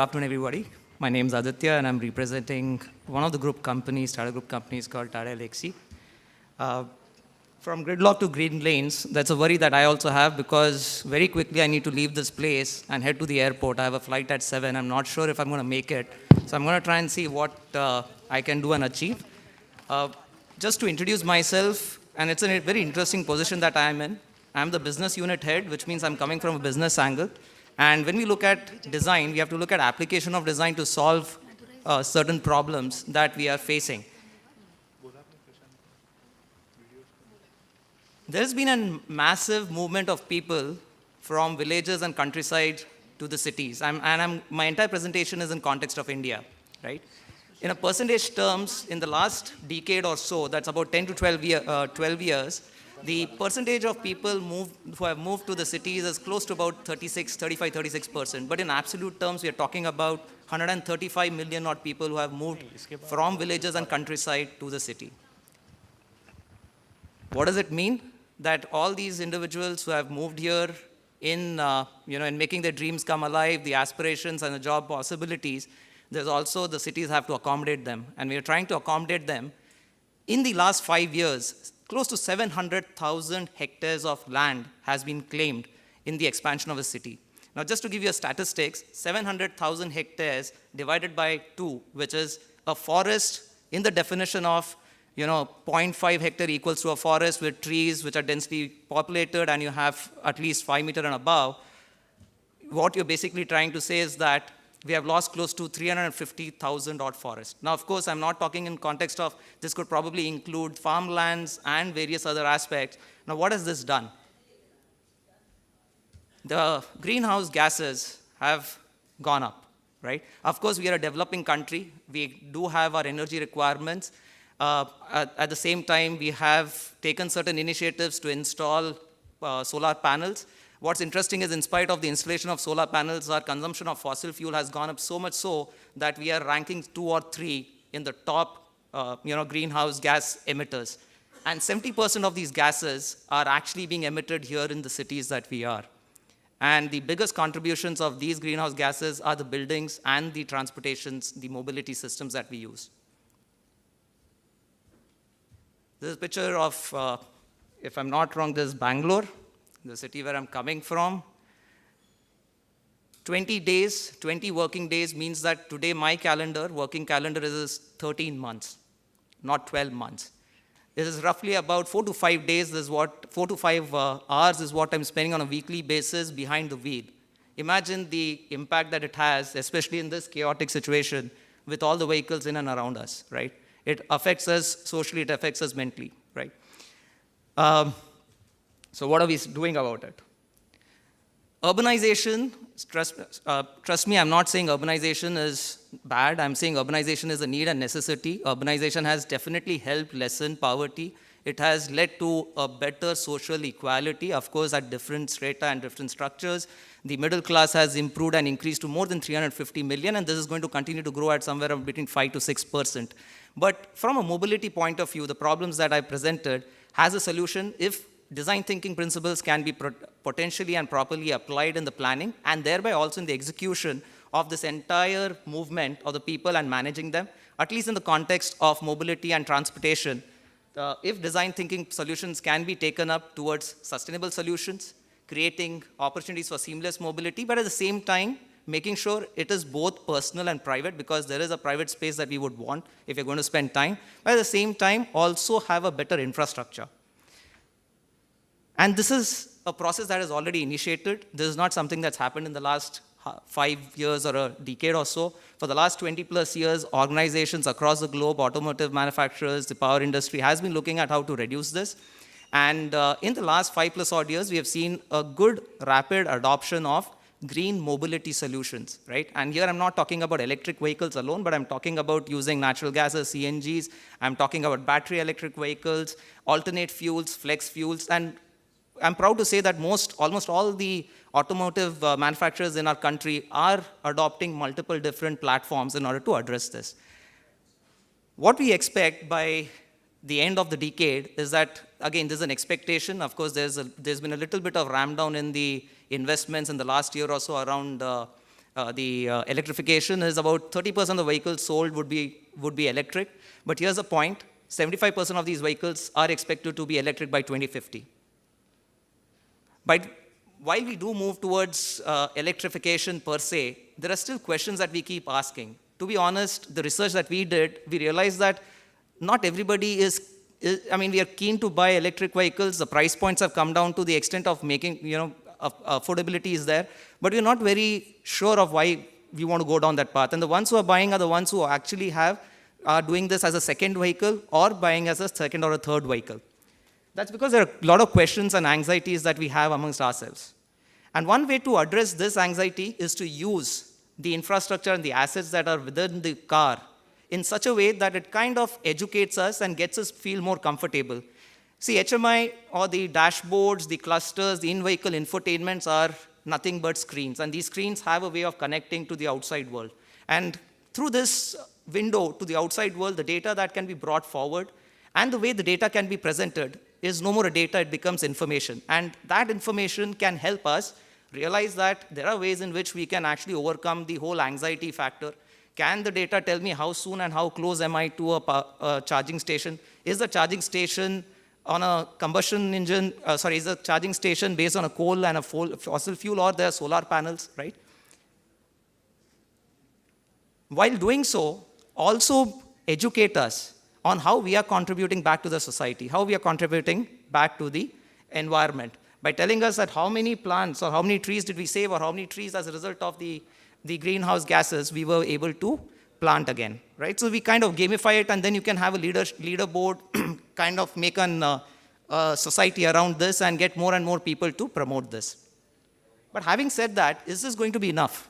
afternoon, everybody. My name is Aditya, and I'm representing one of the Tata Group companies called Tata Elxsi. From gridlock to green lanes, that's a worry that I also have because very quickly I need to leave this place and head to the airport. I have a flight at 7. I'm not sure if I'm going to make it. So I'm going to try and see what I can do and achieve. Just to introduce myself, and it's a very interesting position that I am in. I'm the business unit head, which means I'm coming from a business angle. And when we look at design, we have to look at application of design to solve certain problems that we are facing. There's been a massive movement of people from villages and countryside to the cities. My entire presentation is in context of India, right? In a percentage terms, in the last decade or so, that's about 10 to 12 years, the percentage of people who have moved to the cities is close to about 36%. But in absolute terms, we are talking about 135 million odd people who have moved from villages and countryside to the city. What does it mean? That all these individuals who have moved here in making their dreams come alive, the aspirations and the job possibilities, there's also the cities have to accommodate them. And we are trying to accommodate them. In the last 5 years, close to 700,000 hectares of land has been claimed in the expansion of a city. Now, just to give you a statistics, 700,000 hectares divided by 2, which is a forest in the definition of 0.5 hectare equals to a forest with trees which are densely populated and you have at least 5 meters and above. What you're basically trying to say is that we have lost close to 350,000 odd forests. Now, of course, I'm not talking in context of this could probably include farmlands and various other aspects. Now, what has this done? The greenhouse gases have gone up, right? Of course, we are a developing country. We do have our energy requirements. At the same time, we have taken certain initiatives to install solar panels. What's interesting is in spite of the installation of solar panels, our consumption of fossil fuel has gone up so much so that we are ranking 2 or 3 in the top greenhouse gas emitters. And 70% of these gases are actually being emitted here in the cities that we are. And the biggest contributions of these greenhouse gases are the buildings and the transportations, the mobility systems that we use. This is a picture of, if I'm not wrong, this is Bangalore, the city where I'm coming from. 20 days, 20 working days means that today my working calendar is 13 months, not 12 months. This is roughly about 4 to 5 days, 4 to 5 hours is what I'm spending on a weekly basis behind the wheel. Imagine the impact that it has, especially in this chaotic situation with all the vehicles in and around us, right? It affects us socially, it affects us mentally, right? So what are we doing about it? Urbanization, trust me, I'm not saying urbanization is bad. I'm saying urbanization is a need and necessity. Urbanization has definitely helped lessen poverty. It has led to a better social equality, of course, at different strata and different structures. The middle class has improved and increased to more than 350 million, and this is going to continue to grow at somewhere between 5 to 6%. But from a mobility point of view, the problems that I presented has a solution if design thinking principles can be potentially and properly applied in the planning and thereby also in the execution of this entire movement of the people and managing them, at least in the context of mobility and transportation. If design thinking solutions can be taken up towards sustainable solutions, creating opportunities for seamless mobility, but at the same time, making sure it is both personal and private because there is a private space that we would want if you're going to spend time, but at the same time, also have a better infrastructure. And this is a process that is already initiated. This is not something that's happened in the last 5 years or a decade or so. For the last 20 plus years, organizations across the globe, automotive manufacturers, the power industry has been looking at how to reduce this. And in the last 5 plus odd years, we have seen a good rapid adoption of green mobility solutions, right? And here I'm not talking about electric vehicles alone, but I'm talking about using natural gases, CNGs. I'm talking about battery electric vehicles, alternate fuels, flex fuels, and I'm proud to say that almost all the automotive manufacturers in our country are adopting multiple different platforms in order to address this. What we expect by the end of the decade is that, again, there's an expectation. Of course, there's been a little bit of ramp down in the investments in the last year or so around electrification is about 30% of the vehicles sold would be electric. But here's the point: 75% of these vehicles are expected to be electric by 2050. But while we do move towards electrification per se, there are still questions that we keep asking. To be honest, the research that we did, we realized that not everybody we are keen to buy electric vehicles. The price points have come down to the extent of making, affordability is there, but we're not very sure of why we want to go down that path. And the ones who are buying are the ones who actually are doing this as a second vehicle or buying as a second or a third vehicle. That's because there are a lot of questions and anxieties that we have amongst ourselves. And one way to address this anxiety is to use the infrastructure and the assets that are within the car in such a way that it kind of educates us and gets us feel more comfortable. See, HMI or the dashboards, the clusters, the in-vehicle infotainments are nothing but screens. And these screens have a way of connecting to the outside world. And through this window to the outside world, the data that can be brought forward and the way the data can be presented is no more a data, it becomes information. And that information can help us realize that there are ways in which we can actually overcome the whole anxiety factor. Can the data tell me how soon and how close am I to a charging station? Is the charging station on a combustion engine, is the charging station based on a coal and a fossil fuel, or there are solar panels, right? While doing so, also educate us on how we are contributing back to the society, how we are contributing back to the environment, by telling us that how many plants or how many trees did we save, or how many trees as a result of the greenhouse gases we were able to plant again, right? So we kind of gamify it, and then you can have a leaderboard, kind of make a society around this and get more and more people to promote this. But having said that, is this going to be enough?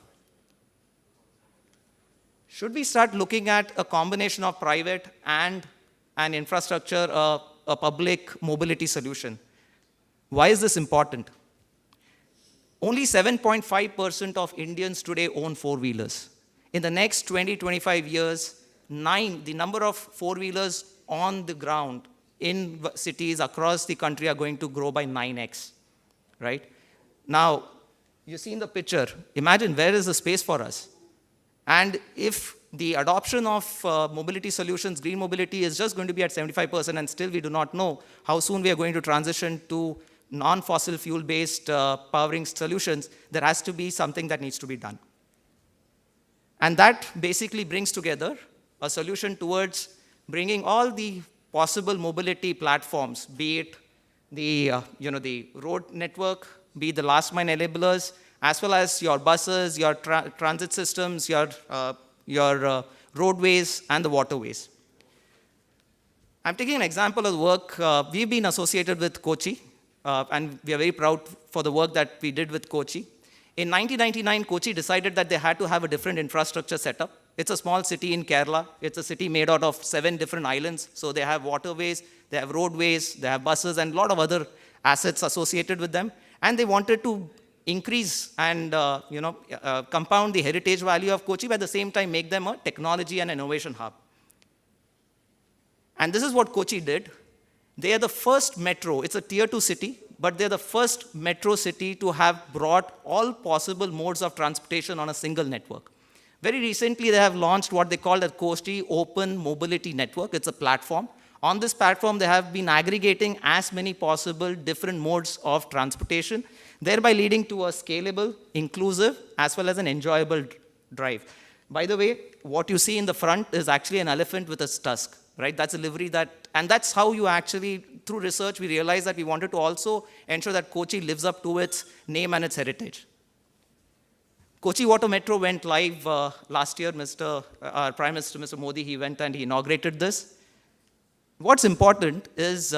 Should we start looking at a combination of private and an infrastructure, a public mobility solution? Why is this important? Only 7.5% of Indians today own four-wheelers. In the next 20-25 years, the number of four-wheelers on the ground in cities across the country are going to grow by 9x, right? Now, you see in the picture, imagine where is the space for us? And if the adoption of mobility solutions, green mobility, is just going to be at 75%, and still we do not know how soon we are going to transition to non-fossil fuel-based powering solutions, there has to be something that needs to be done. And that basically brings together a solution towards bringing all the possible mobility platforms, be it the road network, be it the last mile enablers, as well as your buses, your transit systems, your roadways, and the waterways. I'm taking an example of the work. We've been associated with Kochi, and we are very proud for the work that we did with Kochi. In 1999, Kochi decided that they had to have a different infrastructure setup. It's a small city in Kerala. It's a city made out of 7 different islands. So they have waterways, they have roadways, they have buses, and a lot of other assets associated with them. And they wanted to increase and compound the heritage value of Kochi, but at the same time make them a technology and innovation hub. And this is what Kochi did. They are the first metro. It's a tier 2 city, but they're the first metro city to have brought all possible modes of transportation on a single network. Very recently, they have launched what they call a Kochi Open Mobility Network. It's a platform. On this platform, they have been aggregating as many possible different modes of transportation, thereby leading to a scalable, inclusive, as well as an enjoyable drive. By the way, what you see in the front is actually an elephant with its tusk, right? That's a livery and that's how you actually, through research, we realized that we wanted to also ensure that Kochi lives up to its name and its heritage. Kochi Water Metro went live last year. Our Prime Minister, Mr. Modi, he went and he inaugurated this. What's important is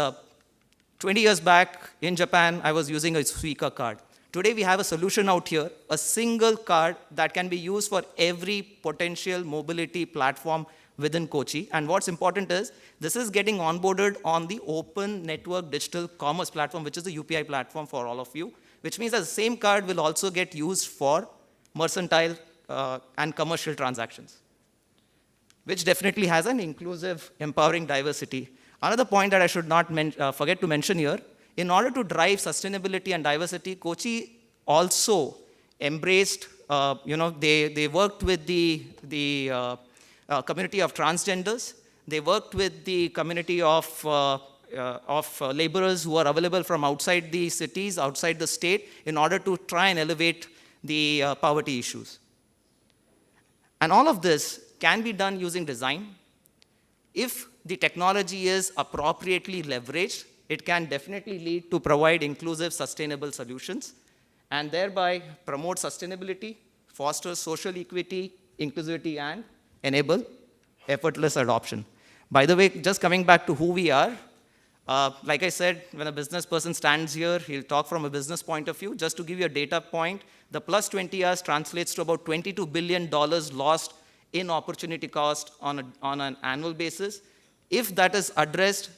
20 years back in Japan, I was using a Suica card. Today, we have a solution out here, a single card that can be used for every potential mobility platform within Kochi. And what's important is this is getting onboarded on the Open Network Digital Commerce platform, which is the UPI platform for all of you, which means that the same card will also get used for mercantile and commercial transactions, which definitely has an inclusive, empowering diversity. Another point that I should not forget to mention here, in order to drive sustainability and diversity, Kochi also embraced, they worked with the community of transgenders. They worked with the community of laborers who are available from outside the cities, outside the state, in order to try and elevate the poverty issues. And all of this can be done using design. If the technology is appropriately leveraged, it can definitely lead to provide inclusive, sustainable solutions, and thereby promote sustainability, foster social equity, inclusivity, and enable effortless adoption. By the way, just coming back to who we are, like I said, when a business person stands here, he'll talk from a business point of view. Just to give you a data point, the plus 20 hours translates to about $22 billion lost in opportunity cost on an annual basis. If that is addressed,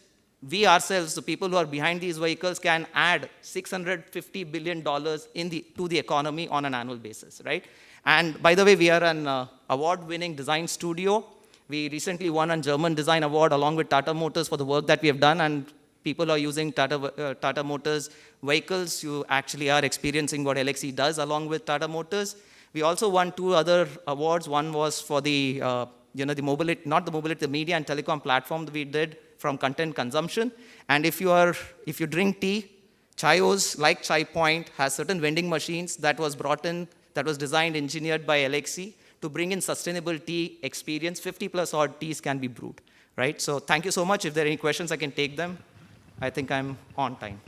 we ourselves, the people who are behind these vehicles, can add $650 billion to the economy on an annual basis, right? And by the way, we are an award-winning design studio. We recently won a German Design Award along with Tata Motors for the work that we have done, and people are using Tata Motors vehicles. You actually are experiencing what LXC does along with Tata Motors. We also won 2 other awards. One was for the, the mobility, not the mobility, the media and telecom platform that we did from content consumption. And if you drink tea, Chayos, like Chai Point, has certain vending machines that was brought in, that was designed, engineered by LXC to bring in sustainable tea experience. 50 plus odd teas can be brewed, right? So thank you so much. If there are any questions, I can take them. I think I'm on time.